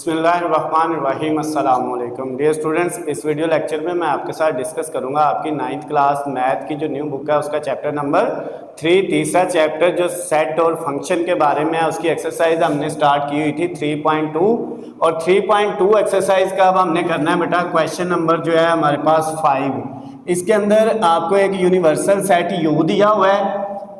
बिस्मिल्लाहिर्रहमानिर्रहीम। अस्सलाम वालेकुम डियर स्टूडेंट्स, इस वीडियो लेक्चर में मैं आपके साथ डिस्कस करूंगा आपकी 9th क्लास मैथ की जो न्यू बुक है उसका चैप्टर नंबर 3, तीसरा चैप्टर जो सेट और फंक्शन के बारे में है। उसकी एक्सरसाइज हमने स्टार्ट की हुई थी 3.2 और 3.2 एक्सरसाइज का अब हमने करना है बेटा क्वेश्चन नंबर जो है हमारे पास 5। इसके अंदर आपको एक यूनिवर्सल सेट यू दिया हुआ है,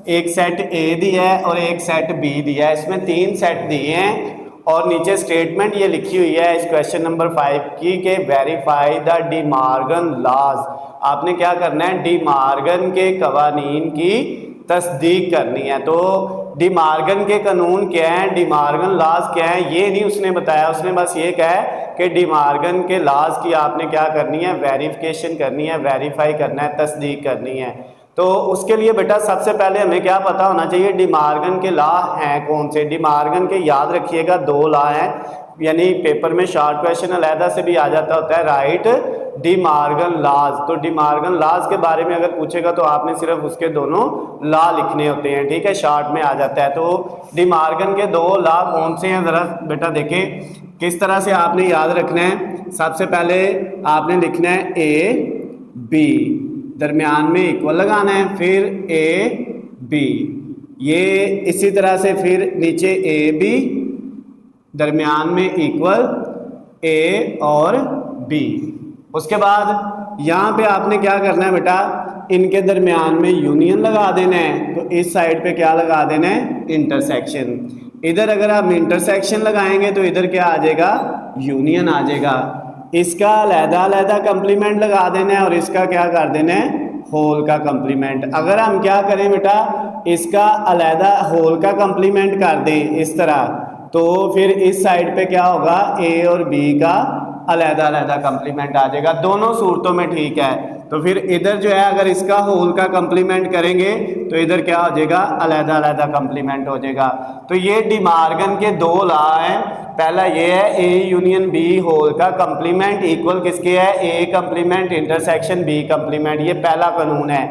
एक सेट ए दिया है और एक सेट बी दिया है। इसमें 3 सेट दिए हैं और नीचे स्टेटमेंट ये लिखी हुई है इस क्वेश्चन नंबर 5 की कि verify the De Morgan laws. आपने क्या करना है, डी मार्गन के कवानीन की तस्दीक करनी है। तो डी मार्गन के कानून क्या हैं, डी मार्गन लॉज क्या हैं, ये नहीं उसने बताया। उसने बस ये कहा है कि डी मार्गन के लॉज की आपने क्या करनी है, वेरिफिकेशन करनी है, वेरीफाई करना है, तस्दीक करनी है। तो उसके लिए बेटा सबसे पहले हमें क्या पता होना चाहिए, डी मार्गन के लॉ हैं कौन से। डी मार्गन के याद रखिएगा 2 लॉ हैं, यानी पेपर में शॉर्ट क्वेश्चन अलहदा से भी आ जाता होता है, राइट डी मार्गन लॉज। तो डी मार्गन लॉज के बारे में अगर पूछेगा तो आपने सिर्फ उसके दोनों लॉ लिखने होते हैं, ठीक है, शॉर्ट में आ जाता है। तो डी मार्गन के 2 लॉ कौन से हैं, ज़रा बेटा देखें किस तरह से आपने याद रखना है। सबसे पहले आपने लिखना है ए बी, दरमियान में इक्वल लगाना है, फिर ए बी, ये इसी तरह से फिर नीचे ए बी, दरमियान में इक्वल ए और बी। उसके बाद यहाँ पे आपने क्या करना है बेटा, इनके दरमियान में यूनियन लगा देना है। तो इस साइड पे क्या लगा देना है, इंटरसेक्शन। इधर अगर आप इंटरसेक्शन लगाएंगे तो इधर क्या आ जाएगा, यूनियन आ जाएगा। इसका अलहदा कंप्लीमेंट लगा देना है और इसका क्या कर देना है, होल का कंप्लीमेंट। अगर हम क्या करें बेटा, इसका अलहदा होल का कंप्लीमेंट कर दें इस तरह, तो फिर इस साइड पे क्या होगा, ए और बी का अलहदा कंप्लीमेंट आ जाएगा। दोनों सूरतों में ठीक है। तो फिर इधर जो है अगर इसका होल का कंप्लीमेंट करेंगे तो इधर क्या हो जाएगा, अलहदा कंप्लीमेंट हो जाएगा। तो ये डी मार्गन के 2 लॉ हैं। पहला ये है ए यूनियन बी होल का कंप्लीमेंट इक्वल किसके है, ए कंप्लीमेंट इंटरसेक्शन बी कंप्लीमेंट, ये पहला कानून है।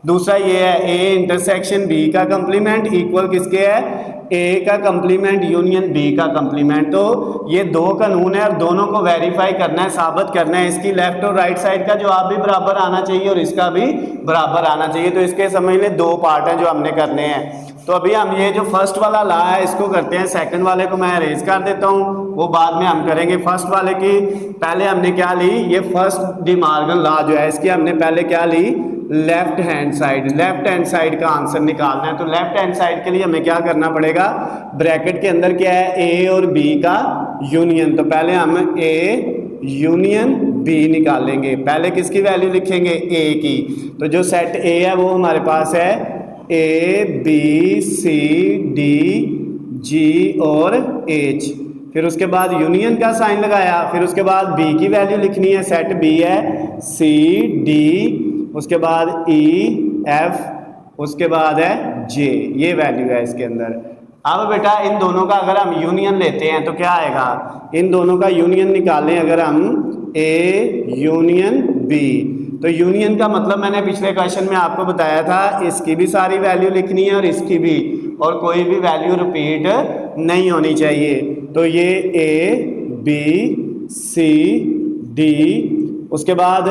दूसरा ये है ए इंटरसेक्शन बी का कंप्लीमेंट इक्वल किसके है, ए का कंप्लीमेंट यूनियन बी का कंप्लीमेंट। तो ये 2 कानून है और दोनों को वेरीफाई करना है, साबित करना है। इसकी लेफ्ट और राइट साइड का जवाब भी बराबर आना चाहिए और इसका भी बराबर आना चाहिए। तो इसके समझ लें 2 पार्ट हैं जो हमने करने हैं। तो अभी हम ये जो फर्स्ट वाला लॉ है इसको करते हैं, सेकंड वाले को मैं अरेज कर देता हूँ, वो बाद में हम करेंगे। फर्स्ट वाले की पहले हमने क्या ली, ये फर्स्ट डी मार्गन लॉ जो है इसकी हमने पहले क्या ली, लेफ्ट हैंड साइड का आंसर निकालना है। तो लेफ्ट हैंड साइड के लिए हमें क्या करना पड़ेगा, ब्रैकेट के अंदर क्या है, ए और बी का यूनियन। तो पहले हम ए यूनियन बी निकालेंगे। पहले किसकी वैल्यू लिखेंगे, ए की। तो जो सेट ए है वो हमारे पास है A B C D G और एच। फिर उसके बाद यूनियन का साइन लगाया, फिर उसके बाद बी की वैल्यू लिखनी है, सेट बी है सी डी, उसके बाद ई एफ, उसके बाद है जे, ये वैल्यू है इसके अंदर। अब बेटा इन दोनों का अगर हम यूनियन लेते हैं तो क्या आएगा, इन दोनों का यूनियन निकालें अगर हम ए यूनियन बी, तो यूनियन का मतलब मैंने पिछले क्वेश्चन में आपको बताया था, इसकी भी सारी वैल्यू लिखनी है और इसकी भी, और कोई भी वैल्यू रिपीट नहीं होनी चाहिए। तो ये ए बी सी डी, उसके बाद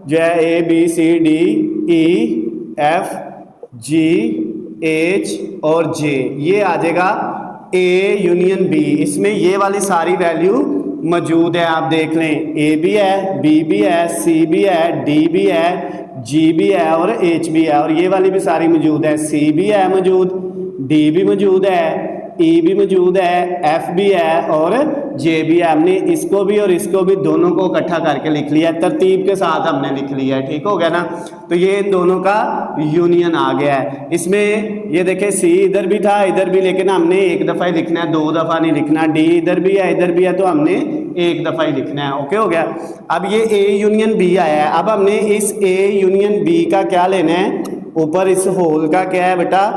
जो है A B C D E F G H और जे, ये आ जाएगा ए यूनियन बी। इसमें ये वाली सारी वैल्यू मौजूद है, आप देख लें, ए भी है, बी भी है, सी भी है, डी भी है, जी भी है और एच भी है, और ये वाली भी सारी मौजूद है। सी भी है मौजूद, डी भी मौजूद है, ई भी मौजूद है, एफ भी है और जे भी है। हमने इसको भी और इसको भी दोनों को इकट्ठा करके लिख लिया है, तरतीब के साथ हमने लिख लिया है, ठीक हो गया ना। तो ये इन दोनों का यूनियन आ गया है। इसमें ये देखें सी इधर भी था इधर भी, लेकिन हमने एक दफ़ा ही लिखना है, 2 दफ़ा नहीं लिखना। डी इधर भी है इधर भी है, तो हमने एक दफ़ा ही लिखना है, ओके हो गया। अब ये ए यूनियन बी आया है, अब हमने इस ए यूनियन बी का क्या लेना है, ऊपर इस होल का क्या है बेटा,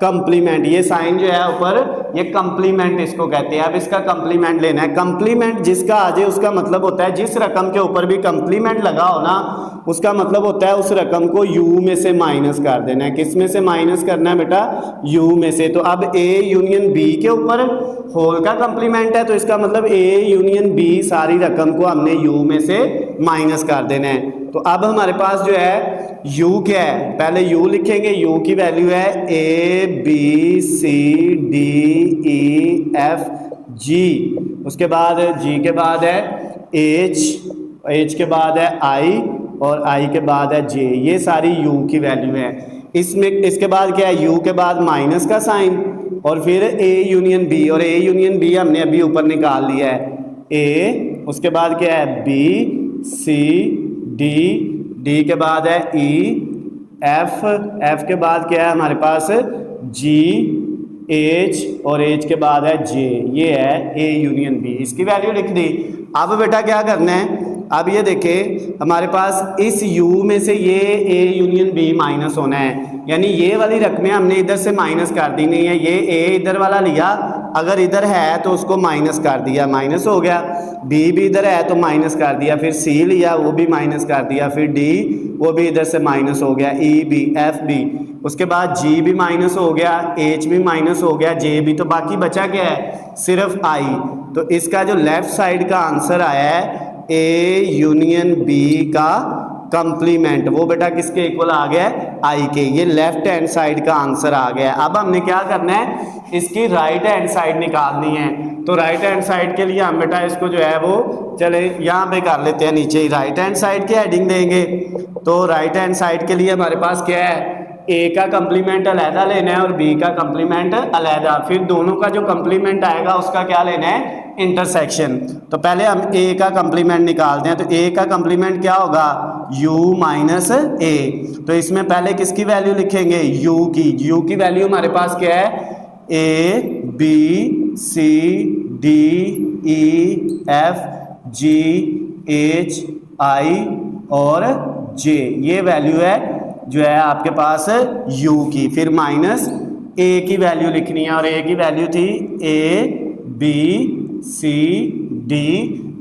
कंप्लीमेंट, ये साइन जो है ऊपर ये कंप्लीमेंट इसको कहते हैं। अब इसका कंप्लीमेंट लेना है। कंप्लीमेंट जिसका आ जाए उसका मतलब होता है जिस रकम के ऊपर भी कंप्लीमेंट लगा हो ना उसका मतलब होता है उस रकम को u में से माइनस कर देना है। किस में से माइनस करना है बेटा? u में से। तो अब a यूनियन b के ऊपर होल का कंप्लीमेंट है तो इसका मतलब a यूनियन b सारी रकम को हमने u में से माइनस कर देना है। तो अब हमारे पास जो है u क्या है? पहले u लिखेंगे। u की वैल्यू है a b c d e f g, उसके बाद g के बाद है h के बाद है i और i के बाद है j। ये सारी u की वैल्यू है। इसमें इसके बाद क्या है? u के बाद माइनस का साइन और फिर a यूनियन b, और a यूनियन b हमने अभी ऊपर निकाल लिया है a, उसके बाद क्या है b c d, d के बाद है e f, f के बाद क्या है हमारे पास g h और h के बाद है j। ये है a यूनियन b, इसकी वैल्यू लिख दी। अब बेटा क्या करना है? अब ये देखें हमारे पास इस u में से ये a यूनियन b माइनस होना है, यानी ये वाली रकमें हमने इधर से माइनस कर दी नहीं है। ये a इधर वाला लिया, अगर इधर है तो उसको माइनस कर दिया, माइनस हो गया। b भी इधर है तो माइनस कर दिया, फिर c लिया वो भी माइनस कर दिया, फिर d वो भी इधर से माइनस हो गया, e b f b, उसके बाद g भी माइनस हो गया, h भी माइनस हो गया, j भी। तो बाकी बचा क्या है? सिर्फ i। तो इसका जो लेफ्ट साइड का आंसर आया है a यूनियन b का कंप्लीमेंट, वो बेटा किसके इक्वल आ गया है? i के। ये लेफ्ट हैंड साइड का आंसर आ गया है। अब हमने क्या करना है? इसकी राइट हैंड साइड निकालनी है। तो राइट हैंड साइड के लिए हम बेटा इसको जो है वो चले यहाँ पे कर लेते हैं, नीचे ही राइट हैंड साइड की हेडिंग देंगे। तो राइट हैंड साइड के लिए हमारे पास क्या है? a का कंप्लीमेंट अलहदा लेना है और b का कंप्लीमेंट अलहदा, फिर दोनों का जो कंप्लीमेंट आएगा उसका क्या लेना है? इंटरसेक्शन। तो पहले हम a का कंप्लीमेंट निकालते हैं। तो a का कंप्लीमेंट क्या होगा? u minus a। तो इसमें पहले किसकी वैल्यू लिखेंगे? u की वैल्यू हमारे पास क्या है? a b c d e f g h i और j, ये वैल्यू है जो है आपके पास u की। फिर माइनस a की वैल्यू लिखनी है और a की वैल्यू थी a b c d,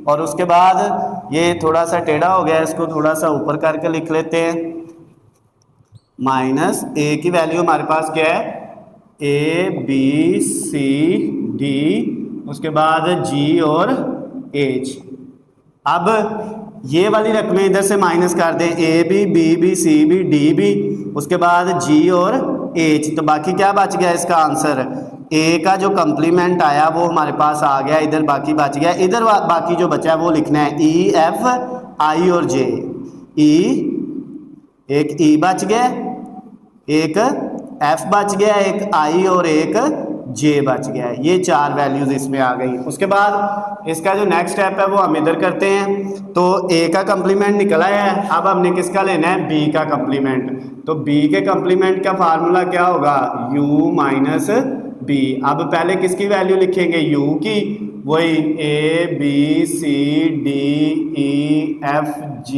और उसके बाद ये थोड़ा सा टेढ़ा हो गया, इसको थोड़ा सा ऊपर करके लिख लेते हैं। माइनस a की वैल्यू हमारे पास क्या है? a b c d, उसके बाद g और h। अब ये वाली रकमें इधर से माइनस कर दें, a भी b भी c भी d भी, उसके बाद g और h। तो बाकी क्या बच गया इसका आंसर? a का जो कंप्लीमेंट आया वो हमारे पास आ गया, इधर बाकी बच गया। इधर बाकी जो बचा है वो लिखना है e f i और j। एक e बच गया, एक f बच गया, एक i और एक j बच गया है। ये चार वैल्यूज इसमें आ गई। उसके बाद इसका जो नेक्स्ट स्टेप है वो हम इधर करते हैं। तो a का कंप्लीमेंट निकला है, अब हमने किसका लेना है? b का कंप्लीमेंट। तो b के कंप्लीमेंट का फार्मूला क्या होगा? u minus b। अब पहले किसकी वैल्यू लिखेंगे? u की, वही a b c d e f g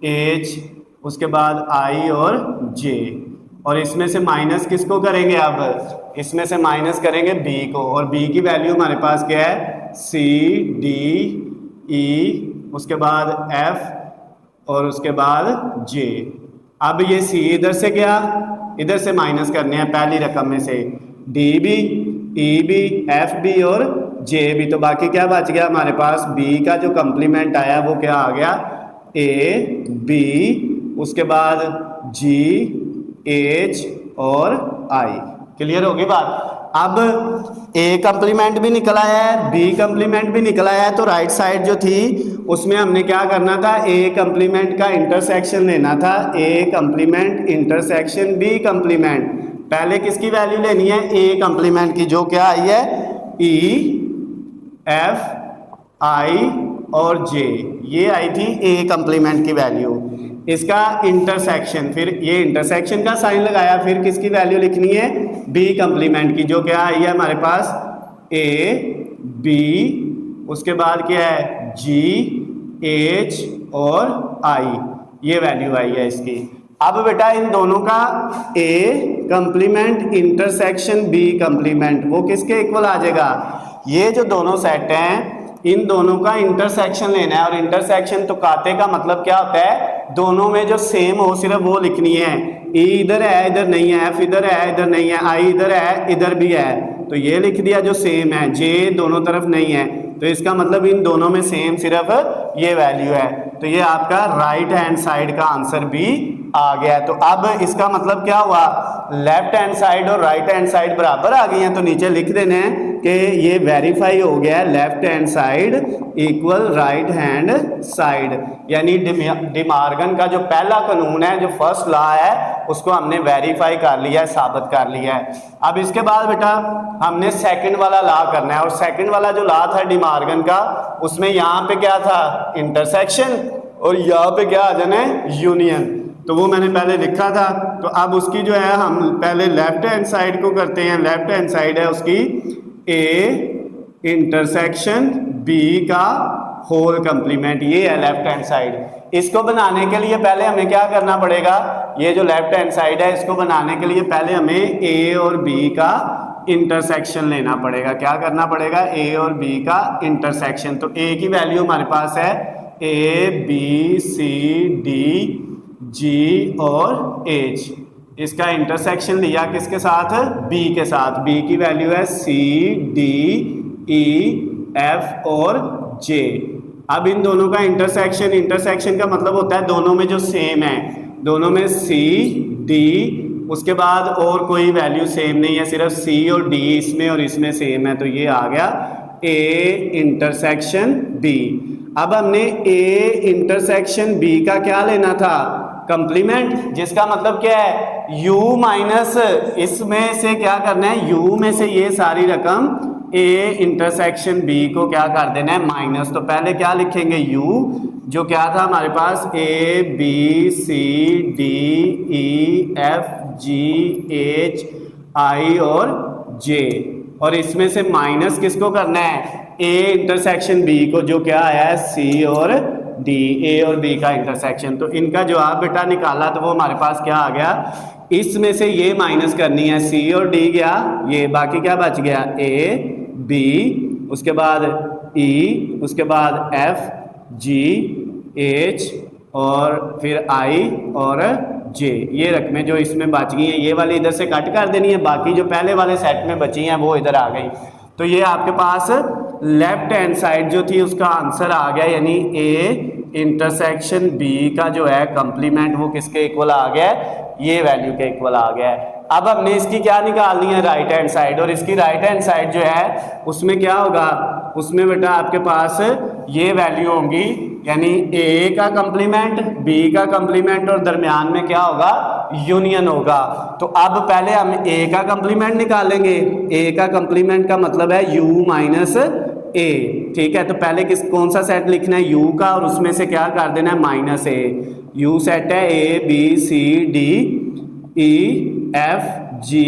h, उसके बाद i और j। और इसमें से माइनस किसको करेंगे? अब इसमें से माइनस करेंगे b को, और b की वैल्यू हमारे पास क्या है? c d e, उसके बाद f और उसके बाद j। अब ये c इधर से गया, इधर से माइनस करने हैं पहली रकम में से, d भी e भी f भी और j भी। तो बाकी क्या बच गया हमारे पास? b का जो कंप्लीमेंट आया वो क्या आ गया? a b, उसके बाद g h और i। क्लियर होगी बात? अब a कंप्लीमेंट भी निकला है, b कंप्लीमेंट भी निकला है, तो राइट साइड जो थी उसमें हमने क्या करना था? a कंप्लीमेंट का इंटरसेक्शन लेना था। a complement intersection b complement. पहले किसकी वैल्यू लेनी है? a कंप्लीमेंट की, जो क्या आई है? e f i और j, ये आई थी a कंप्लीमेंट की वैल्यू। इसका इंटरसेक्शन, फिर ये इंटरसेक्शन का साइन लगाया, फिर किसकी वैल्यू लिखनी है? b कंप्लीमेंट की, जो क्या आई है हमारे पास? a b, उसके बाद क्या है? g h और i, ये वैल्यू आई है इसकी। अब बेटा इन दोनों का ए कंप्लीमेंट इंटरसेक्शन बी कंप्लीमेंट वो किसके इक्वल आ जाएगा? ये जो दोनों सेट हैं इन दोनों का इंटरसेक्शन लेना है, और इंटरसेक्शन तो काते का मतलब क्या होता है? दोनों में जो सेम हो सिर्फ वो लिखनी है। ई इधर है इधर नहीं है, एफ इधर है इधर नहीं है, आई इधर है इधर भी है, तो ये लिख दिया जो सेम है। जे दोनों तरफ नहीं है, तो इसका मतलब इन दोनों में सेम सिर्फ ये वैल्यू है, तो ये आपका राइट हैंड साइड का आंसर भी आ गया। तो अब इसका मतलब क्या हुआ? लेफ्ट हैंड साइड और राइट हैंड साइड बराबर आ गई हैं, तो नीचे लिख देने हैं कि ये वेरीफाई हो गया left hand side equal right hand side, यानी डिमार्गन का जो पहला कानून है, जो फर्स्ट लॉ है, उसको हमने वेरीफाई कर लिया है, साबित कर लिया है। अब इसके बाद बेटा हमने सेकंड वाला लॉ करना है, और सेकंड वाला जो लॉ था डिमार्गन का, उसमें यहाँ पे क्या था? इंटरसेक्शन, और यहाँ पे क्या आ जाना है? यूनियन। तो वो मैंने पहले लिखा था, तो अब उसकी जो है हम पहले लेफ्ट हैंड साइड को करते हैं। लेफ्ट हैंड साइड है उसकी ए इंटरसेक्शन बी का होल कंप्लीमेंट, ये है लेफ्ट हैंड साइड। इसको बनाने के लिए पहले हमें क्या करना पड़ेगा? ये जो लेफ्ट हैंड साइड है इसको बनाने के लिए पहले हमें ए और बी का इंटरसेक्शन लेना पड़ेगा। क्या करना पड़ेगा? ए और बी का इंटरसेक्शन। तो ए की वैल्यू हमारे पास है A B C D G और एच, इसका इंटरसेक्शन लिया किसके साथ? बी के साथ। बी की वैल्यू है सी डी ई एफ और जे। अब इन दोनों का इंटरसेक्शन, इंटरसेक्शन का मतलब होता है दोनों में जो सेम है, दोनों में सी डी, उसके बाद और कोई वैल्यू सेम नहीं है, सिर्फ सी और डी इसमें और इसमें सेम है, तो ये आ गया ए इंटरसेक्शन बी। अब हमने ए इंटरसेक्शन बी का क्या लेना था? कंप्लीमेंट, जिसका मतलब क्या है? u माइनस इसमें से क्या करना है? u में से ये सारी रकम a इंटरसेक्शन b को क्या कर देना है? माइनस। तो पहले क्या लिखेंगे? u, जो क्या था हमारे पास? a b c d e f g h i और j, और इसमें से माइनस किसको करना है? a इंटरसेक्शन b को, जो क्या आया है? c और डी, ए और बी का इंटरसेक्शन। तो इनका जवाब बेटा निकाला तो वो हमारे पास क्या आ गया? इसमें से ये माइनस करनी है, सी और डी गया, ये बाकी क्या बच गया? ए बी, उसके बाद ई, उसके बाद एफ जी एच और फिर आई और जे। ये रकमें जो इसमें बच गई हैं, ये वाली इधर से कट कर देनी है, बाकी जो पहले वाले सेट में बची हैं वो इधर आ गई। तो ये आपके पास लेफ्ट हैंड साइड जो थी उसका आंसर आ गया, यानी ए इंटरसेक्शन बी का जो है कंप्लीमेंट वो किसके इक्वल आ गया है? ये वैल्यू के इक्वल आ गया है। अब हमने इसकी क्या निकालनी है? राइट हैंड साइड, और इसकी राइट हैंड साइड जो है उसमें क्या होगा? उसमें बेटा आपके पास ये वैल्यू होंगी, यानी ए का कंप्लीमेंट, बी का कंप्लीमेंट, और दरमियान में क्या होगा? यूनियन होगा। तो अब पहले हम ए का कंप्लीमेंट निकालेंगे। ए का कंप्लीमेंट का मतलब है यू माइनस ए, ठीक है। तो पहले कौन सा सेट लिखना है? यू का, और उसमें से क्या कर देना है? माइनस ए। यू सेट है A B C D E F G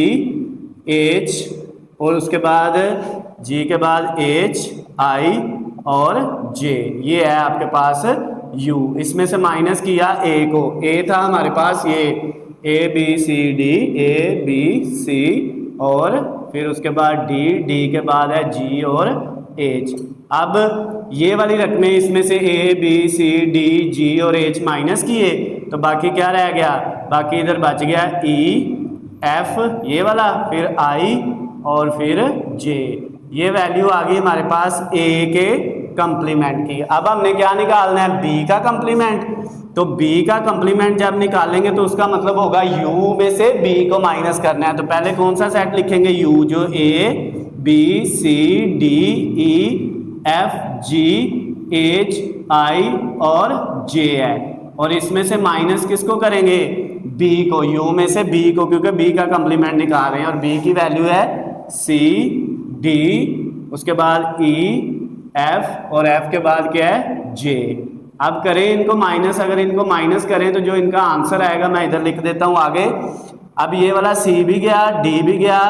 H, और उसके बाद जी के बाद एच आई और जे, ये है आपके पास यू। इसमें से माइनस किया ए को, ए था हमारे पास ये A B C D, A B C, और फिर उसके बाद डी, डी के बाद है जी और एच। अब ये वाली रकमें इसमें से ए बी सी डी जी और एच माइनस किए, तो बाकी क्या रह गया? बाकी इधर बच गया ई एफ ये वाला, फिर आई और फिर जे। ये वैल्यू आ गई हमारे पास ए के कंप्लीमेंट की। अब हमने क्या निकालना है? बी का कंप्लीमेंट। तो बी का कंप्लीमेंट जब निकालेंगे तो उसका मतलब होगा यू में से बी को माइनस करना है। तो पहले कौन सा सेट लिखेंगे? यू, जो A B C D E F G H I और जे है, और इसमें से माइनस किसको करेंगे? बी को, यू में से बी को, क्योंकि बी का कंप्लीमेंट निकाल रहे हैं, और बी की वैल्यू है सी डी, उसके बाद ई एफ, और एफ के बाद क्या है? जे। अब करें इनको माइनस, अगर इनको माइनस करें तो जो इनका आंसर आएगा मैं इधर लिख देता हूँ आगे। अब ये वाला सी भी गया, डी भी गया,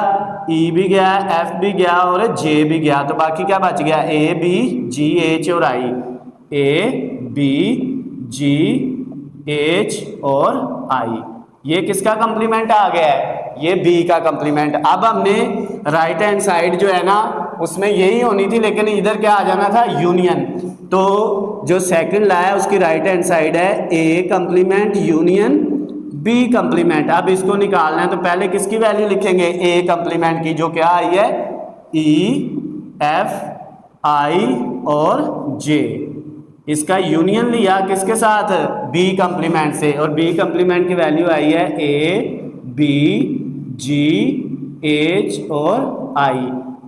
ई भी गया, एफ भी गया और जे भी गया, तो बाकी क्या बच गया? ए बी जी एच और आई, ए बी जी H और I। ये किसका कम्प्लीमेंट आ गया है? ये B का कम्प्लीमेंट। अब हमने राइट हैंड साइड जो है ना उसमें यही होनी थी, लेकिन इधर क्या आ जाना था? यूनियन। तो जो सेकंड ला है उसकी राइट हैंड साइड है A complement union B complement. अब इसको निकालना है तो पहले किसकी वैल्यू लिखेंगे? A कम्प्लीमेंट की, जो क्या आई है? E F I और J। इसका यूनियन लिया किसके साथ? B कम्प्लीमेंट से, और B कम्प्लीमेंट की वैल्यू आई है A B G H और I।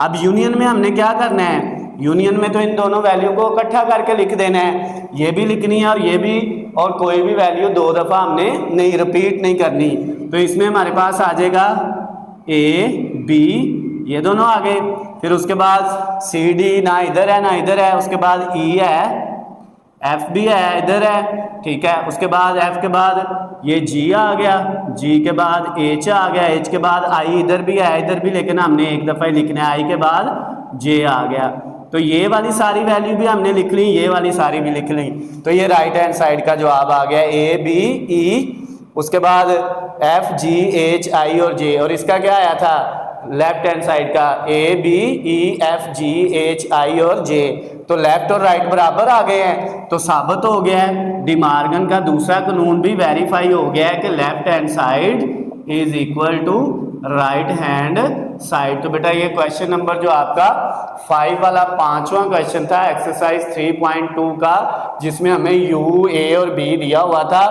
अब यूनियन में हमने क्या करना है? यूनियन में तो इन दोनों वैल्यू को इकट्ठा करके लिख देना है, ये भी लिखनी है और ये भी, और कोई भी वैल्यू दो दफ़ा हमने नहीं रिपीट नहीं करनी। तो इसमें हमारे पास आ जाएगा A B, ये दोनों आ गए। फिर उसके बाद C D ना इधर है ना इधर है, उसके बाद E है, F भी है इधर है, ठीक है। उसके बाद F के बाद ये G आ गया, G के बाद H आ गया, H के बाद I इधर भी है इधर भी, लेकिन हमने एक दफ़ा ही लिखना है, I के बाद J आ गया। तो ये वाली सारी वैल्यू भी हमने लिख ली, ये वाली सारी भी लिख ली। तो ये राइट हैंड साइड का जवाब आ गया A B E, उसके बाद F G H I और J। और इसका क्या आया था? लेफ्ट हैंड साइड का A B E F G H I और J। तो लेफ्ट और राइट बराबर आ गए हैं, तो साबित हो गया है डी मॉर्गन का दूसरा कानून भी वेरीफाई हो गया है कि left hand side is equal to right hand side. तो बेटा ये क्वेश्चन नंबर जो आपका 5 वाला 5वां क्वेश्चन था एक्सरसाइज 3.2 का, जिसमें हमें U A और B दिया हुआ था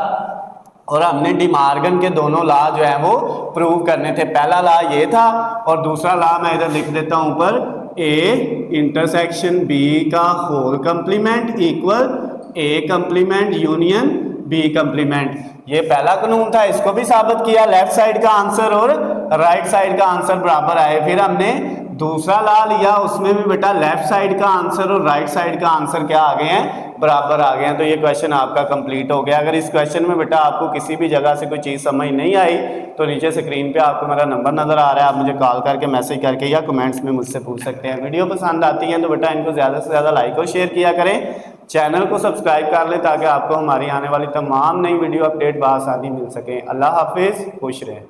और हमने डी मॉर्गन के दोनों लॉ जो है वो प्रूव करने थे। पहला लॉ ये था और दूसरा लॉ मैं इधर लिख देता हूं ऊपर, A इंटरसेक्शन B का whole complement equal A complement union B complement. ये पहला कानून था, इसको भी साबित किया, लेफ्ट साइड का आंसर और राइट साइड का आंसर बराबर आए। फिर हमने दूसरा लॉ लिया, उसमें भी बेटा लेफ्ट साइड का आंसर और राइट साइड का आंसर क्या आ गए हैं? बराबर आ गए हैं। तो ये क्वेश्चन आपका कंप्लीट हो गया। अगर इस क्वेश्चन में बेटा आपको किसी भी जगह से कोई चीज़ समझ नहीं आई तो नीचे स्क्रीन पे आपको मेरा नंबर नज़र आ रहा है, आप मुझे कॉल करके मैसेज करके या कमेंट्स में मुझसे पूछ सकते हैं। वीडियो पसंद आती है तो बेटा इनको ज़्यादा से ज़्यादा लाइक और शेयर किया करें, चैनल को सब्सक्राइब कर लें ताकि आपको हमारी आने वाली तमाम नई वीडियो अपडेट बआसानी मिल सकें। अल्लाह हाफिज़, खुश रहें।